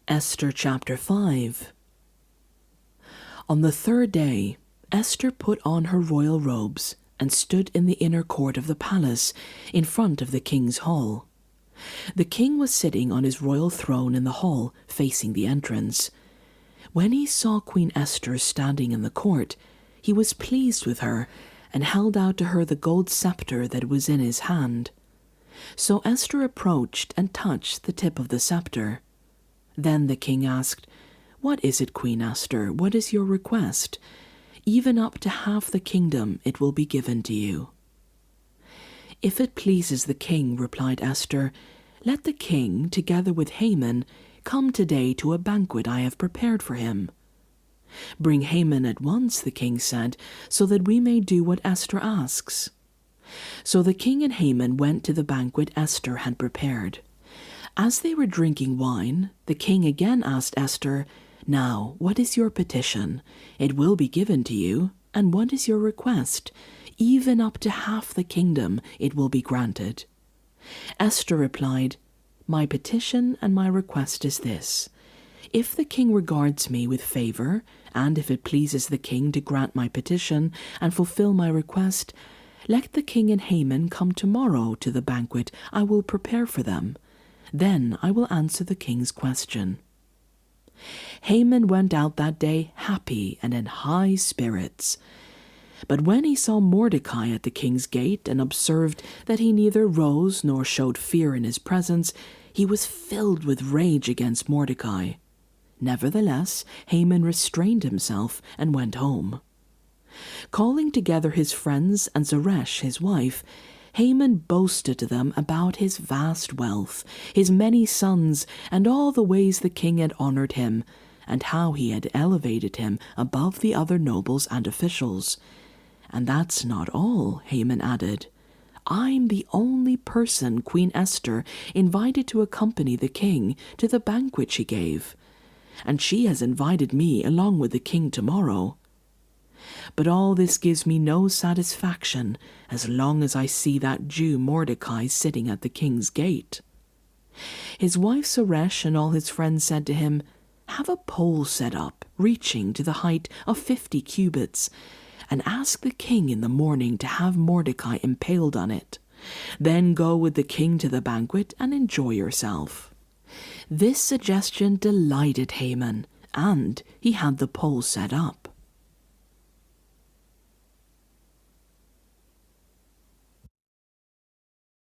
Esther chapter 5. On the third day, Esther put on her royal robes and stood in the inner court of the palace in front of the king's hall. The king was sitting on his royal throne in the hall facing the entrance. When he saw Queen Esther standing in the court, he was pleased with her and held out to her the gold scepter that was in his hand. So Esther approached and touched the tip of the scepter. Then the king asked, "What is it, Queen Esther? What is your request? Even up to half the kingdom it will be given to you." "If it pleases the king," replied Esther, "let the king, together with Haman, come today to a banquet I have prepared for him." "Bring Haman at once," the king said, "so that we may do what Esther asks." So the king and Haman went to the banquet Esther had prepared. As they were drinking wine, the king again asked Esther, "Now, what is your petition? It will be given to you. And what is your request? Even up to half the kingdom it will be granted." Esther replied, "My petition and my request is this. If the king regards me with favor, and if it pleases the king to grant my petition and fulfill my request, let the king and Haman come tomorrow to the banquet I will prepare for them. Then I will answer the king's question." Haman went out that day happy and in high spirits. But when he saw Mordecai at the king's gate and observed that he neither rose nor showed fear in his presence, he was filled with rage against Mordecai. Nevertheless, Haman restrained himself and went home. Calling together his friends and Zeresh, his wife, Haman boasted to them about his vast wealth, his many sons, and all the ways the king had honored him, and how he had elevated him above the other nobles and officials. "And that's not all," Haman added. "I'm the only person Queen Esther invited to accompany the king to the banquet she gave, and she has invited me along with the king tomorrow. But all this gives me no satisfaction as long as I see that Jew Mordecai sitting at the king's gate." His wife Zeresh and all his friends said to him, "Have a pole set up, reaching to the height of 50 cubits, and ask the king in the morning to have Mordecai impaled on it. Then go with the king to the banquet and enjoy yourself." This suggestion delighted Haman, and he had the pole set up.